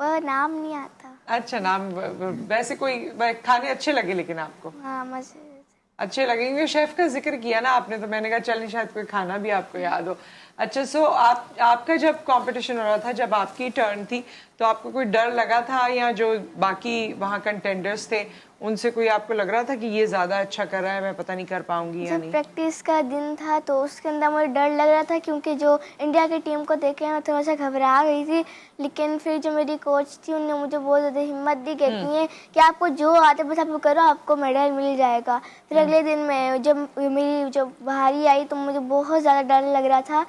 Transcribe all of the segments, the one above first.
وہ نام نہیں آتا. اچھا نام ویسے کوئی کھانے اچھے لگے لیکن آپ کو ہاں مزے. اچھے لگیں گے. شیف کا ذکر کیا نا آپ نے تو میں نے کہا چلیں شاید کوئی کھانا بھی آپ کو یاد ہو. اچھا سو آپ کا جب کمپٹیشن ہو رہا تھا, جب آپ کی ٹرن تھی, تو آپ کو کوئی ڈر لگا تھا یا جو باقی وہاں کنٹینڈرز تھے ان سے کوئی آپ کو لگ رہا تھا کہ یہ زیادہ اچھا کر رہا ہے, میں پتہ نہیں کر پاؤں گی یا جب نہیں؟ پریکٹس کا دن تھا تو اس کے اندر مجھے ڈر لگ رہا تھا, کیونکہ جو انڈیا کی ٹیم کو دیکھ کے میں تھوڑا سا گھبرا گئی تھی. لیکن پھر جو میری کوچ تھی ان نے مجھے بہت زیادہ ہمت دی, کہتی ہیں کہ آپ کو جو آتے بس آپ کرو, آپ کو میڈل مل جائے گا. پھر اگلے دن میں جب میری جو بھاری آئی تو مجھے بہت زیادہ ڈر لگ رہا تھا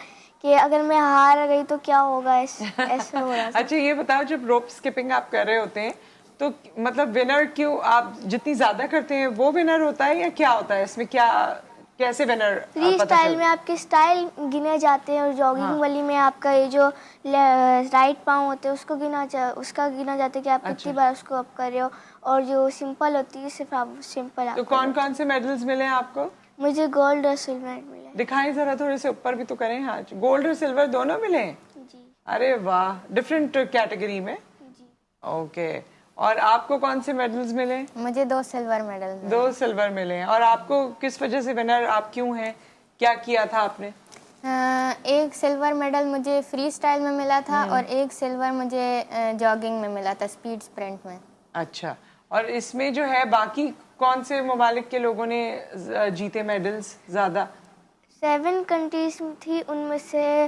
کہ اگر میں ہار گئی تو کیا ہوگا, ایسا ہو رہا تھا. اچھا یہ بتاؤ, جب روپ اسکپنگ آپ کر رہے ہوتے ہیں تو مطلب ونر کیوں, آپ جتنی زیادہ کرتے ہیں وہ ونر ہوتا ہے یا کیا ہوتا ہے اس میں, کیا کیسے ونر؟ فری اسٹائل میں آپ کے اسٹائل گنے جاتے ہیں, اور جاگنگ والی میں آپ کا یہ جو رائٹ پاؤں ہوتے ہیں اس کا گنا جاتا ہے کہ آپ کتنی بار اس کو آپ کر رہے ہو, اور جو سمپل ہوتی ہے صرف آپ سمپل. تو کون کون سے میڈلز ملے ہیں آپ کو؟ مجھے گولڈ اور سلور ملے. دکھائیں ذرا, تھوڑے سے اوپر بھی تو کریں. ہاں گولڈ اور سلور دونوں ملے ہیں؟ جی. ارے واہ, ڈفرینٹ کیٹیگری میں. جی. اوکے. اور آپ کو کون سے میڈلز ملے؟ مجھے 2 سلور میڈل. 2 سلور ملے ہیں. اور آپ کو کس وجہ سے ونر آپ کیوں ہیں, کیا کیا تھا آپ نے؟ ایک سلور میڈل مجھے فری اسٹائل میں ملا تھا, اور ایک سلور مجھے جاگنگ میں ملا تھا, اسپیڈ اسپرنٹ میں. اچھا. اور اس میں جو ہے باقی کون سے ممالک کے لوگوں نے جیتے میڈلز زیادہ؟ 7 کنٹریز تھی, ان میں سے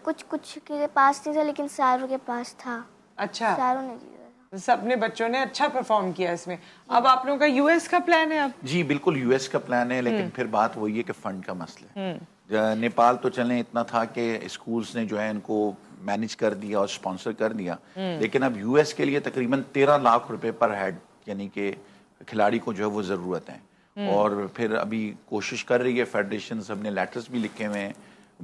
کچھ کے پاس نہیں تھا لیکن ساروں کے پاس تھا. اچھا, ساروں نے جیتا تھا. سب نے بچوں نے اچھا پرفارم کیا اس میں. اب آپ لوگوں کا یو ایس کا پلان ہے؟ اب جی بالکل یو ایس کا پلان ہے, لیکن پھر بات وہی ہے کہ فنڈ کا مسئلہ ہے. نیپال تو چلیں اتنا تھا کہ اسکولز نے جو ہے ان کو مینج کر دیا اور اسپانسر کر دیا, لیکن اب یو ایس کے لیے تقریباً 13 لاکھ روپے پر ہیڈ یعنی کہ کھلاڑی کو جو ہے وہ ضرورت ہے. اور پھر ابھی کوشش کر رہی ہے فیڈریشنز, ہم نے لیٹرز بھی لکھے ہوئے ہیں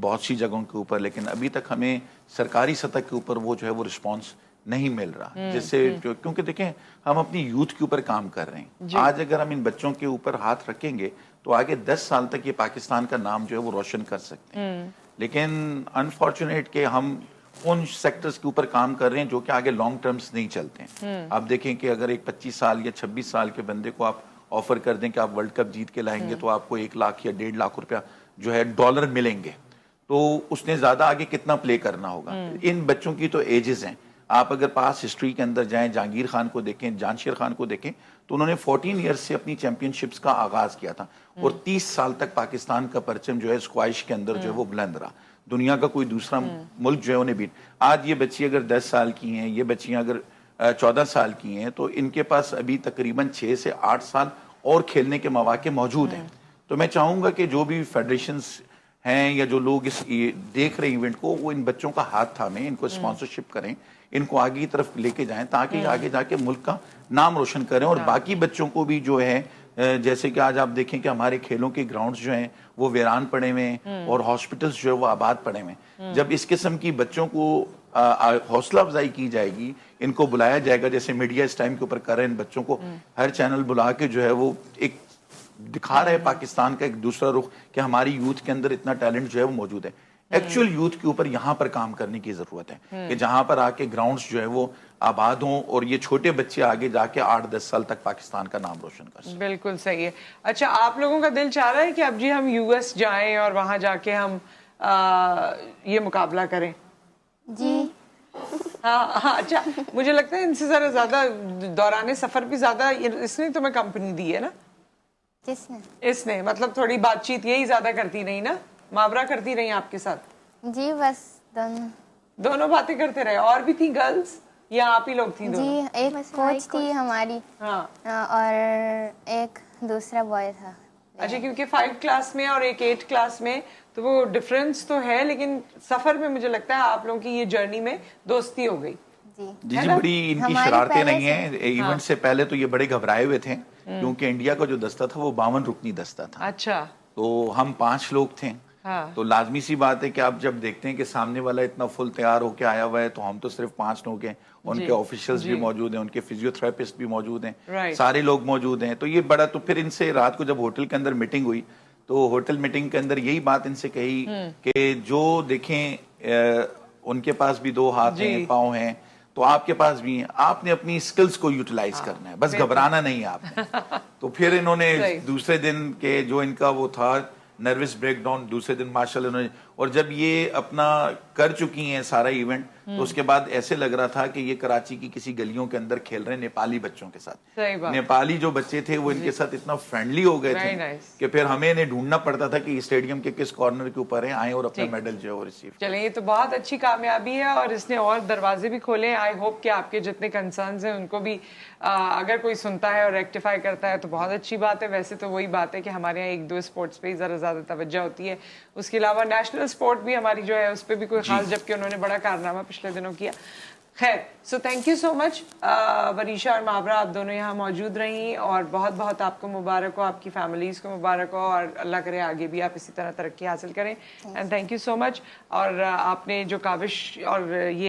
بہت سی جگہوں کے اوپر, لیکن ابھی تک ہمیں سرکاری سطح کے اوپر وہ جو ہے وہ رسپانس نہیں مل رہا, جس سے کیونکہ دیکھیں ہم اپنی یوتھ کے اوپر کام کر رہے ہیں. آج اگر ہم ان بچوں کے اوپر ہاتھ رکھیں گے تو آگے 10 سال تک یہ پاکستان کا نام جو ہے وہ روشن کر سکتے ہیں. لیکن انفارچونیٹ کہ ہم ان سیکٹرز کے اوپر کام کر رہے ہیں جو کہ آگے لانگ ٹرمز نہیں چلتے ہیں. آپ دیکھیں کہ اگر ایک 25 سال یا 26 سال کے بندے کو آپ آفر کر دیں کہ آپ ورلڈ کپ جیت کے لائیں گے تو آپ کو 1 لاکھ یا 1.5 لاکھ روپیہ جو ہے ڈالر ملیں گے, تو اس نے زیادہ آگے کتنا پلے کرنا ہوگا. ان بچوں کی تو ایجز ہیں, آپ اگر پاس ہسٹری کے اندر جائیں, جہانگیر خان کو دیکھیں, جانشیر خان کو دیکھیں, تو انہوں نے 14 ایئرز سے اپنی چیمپئن شپس کا آغاز کیا تھا, اور 30 سال تک پاکستان کا پرچم جو ہے اسکواش کے اندر جو ہے وہ بلند رہا. دنیا کا کوئی دوسرا ملک جو ہے انہیں بھی. آج یہ بچی اگر 10 سال کی ہیں, یہ بچیاں اگر 14 سال کی ہیں, تو ان کے پاس ابھی تقریباً 6 سے 8 سال اور کھیلنے کے مواقع موجود ہیں. تو میں چاہوں گا کہ جو بھی فیڈریشنز ہیں یا جو لوگ اس دیکھ رہے ایونٹ کو, وہ ان بچوں کا ہاتھ تھامیں, ان کو اسپانسرشپ کریں, ان کو آگے کی طرف لے کے جائیں تاکہ آگے جا کے ملک کا نام روشن کریں. اور باقی بچوں کو بھی جو ہے, جیسے کہ آج آپ دیکھیں کہ ہمارے کھیلوں کے گراؤنڈز جو ہیں وہ ویران پڑے ہوئے ہیں اور ہاسپٹلز جو ہے وہ آباد پڑے ہوئے ہیں. جب اس قسم کی بچوں کو حوصلہ افزائی کی جائے گی, ان کو بلایا جائے گا, جیسے میڈیا اس ٹائم کے اوپر کر رہے ہیں, ان بچوں کو ہر چینل بلا کے جو ہے وہ ایک دکھا رہے پاکستان کا ایک دوسرا رخ کہ ہماری یوتھ کے اندر اتنا ٹیلنٹ جو ہے وہ موجود ہے. ایکچوئل یوتھ کے اوپر یہاں پر کام کرنے کی ضرورت ہے کہ جہاں پر آ کے گراؤنڈز جو ہے وہ آباد ہوں, اور یہ چھوٹے بچے آگے جا کے 8-10 سال تک پاکستان کا نام روشن کر سکیں. بالکل صحیح ہے. اچھا آپ لوگوں کا دل چاہ رہا ہے کہ اب جی ہم یو ایس جائیں اور وہاں جا کے ہم یہ مقابلہ کریں؟ جی ہاں. اچھا مجھے لگتا ہے ان سے ذرا زیادہ دوران سفر بھی زیادہ اس نے تمہیں کمپنی دی ہے نا؟ کس نے؟ اس نے, مطلب تھوڑی بات چیت یہی زیادہ کرتی رہی نا, محاورہ کرتی رہی آپ کے ساتھ؟ جی بس دونوں باتیں کرتے رہے. اور بھی تھی گرلز یا آپ ہی لوگ تھیں؟ جی ایک کوچ تھی ہماری, اور ایک دوسرا بوائے تھا. اچھا, کیونکہ 5 کلاس میں اور ایک 8 کلاس میں تو وہ ڈفرینس تو ہے, لیکن سفر میں مجھے لگتا ہے آپ لوگوں کی یہ جرنی میں دوستی ہو گئی. جی بڑی ان کی شرارتیں نہیں ہیں. ایونٹ سے پہلے تو یہ بڑے گھبرائے ہوئے تھے کیونکہ انڈیا کا جو دستہ تھا وہ 52 رکنی دستہ تھا. اچھا. تو ہم 5 لوگ تھے, تو لازمی سی بات ہے کہ آپ جب دیکھتے ہیں کہ سامنے والا اتنا فل تیار ہو کے آیا ہوا ہے, تو ہم تو صرف 5 لوگ ہیں, ان کے آفیشلز بھی موجود ہیں, ان کے فزیو تھراپسٹ بھی موجود ہیں, سارے لوگ موجود ہیں. تو یہ بڑا, تو پھر ان سے رات کو جب ہوٹل کے اندر میٹنگ ہوئی تو ہوٹل میٹنگ کے اندر یہی بات ان سے کہی کہ جو دیکھیں ان کے پاس بھی 2 ہاتھ ہیں, پاؤں ہیں, تو آپ کے پاس بھی ہیں, آپ نے اپنی اسکلز کو یوٹیلائز کرنا ہے, بس گھبرانا نہیں ہے آپ نے. تو پھر انہوں نے دوسرے دن کے جو ان کا وہ تھا نروس بریک ڈاؤن, دوسرے دن ماشاءاللہ انہوں نے, اور جب یہ اپنا کر چکی ہیں سارا ایونٹ, تو اس کے بعد ایسے لگ رہا تھا کہ یہ کراچی کی کسی گلیوں کے اندر کھیل رہے ہیں نیپالی بچوں کے ساتھ. نیپالی جو بچے تھے وہ ان کے ساتھ اتنا فرینڈلی ہو گئے تھے کہ پھر ہمیں انہیں ڈھونڈنا پڑتا تھا کہ اسٹیڈیم کے کس کارنر کے اوپر ہیں, آئیں اور اپنا میڈل جو ہے وہ ریسیو. چلیں, یہ تو بہت اچھی کامیابی ہے اور اس نے اور دروازے بھی کھولے. آئی ہوپ کہ آپ کے جتنے کنسرنز ہیں ان کو بھی اگر کوئی سنتا ہے اور ریکٹیفائی کرتا ہے تو بہت اچھی بات ہے. ویسے تو وہی بات ہے کہ ہمارے یہاں ایک دو اسپورٹس پہ ہی ذرا زیادہ توجہ ہوتی ہے, اس کے علاوہ نیشنل اسپورٹ بھی ہماری جو ہے اس پہ بھی کوئی خاص, جبکہ انہوں نے بڑا کارنامہ پچھلے دنوں کیا. خیر, سو تھینک یو سو مچ ونیشا اور مابرا, آپ دونوں یہاں موجود رہیں, اور بہت بہت آپ کو مبارک ہو, آپ کی فیملیز کو مبارک ہو, اور اللہ کرے آگے بھی آپ اسی طرح ترقی حاصل کریں. اینڈ تھینک یو سو مچ. اور آپ نے جو کاوش اور یہ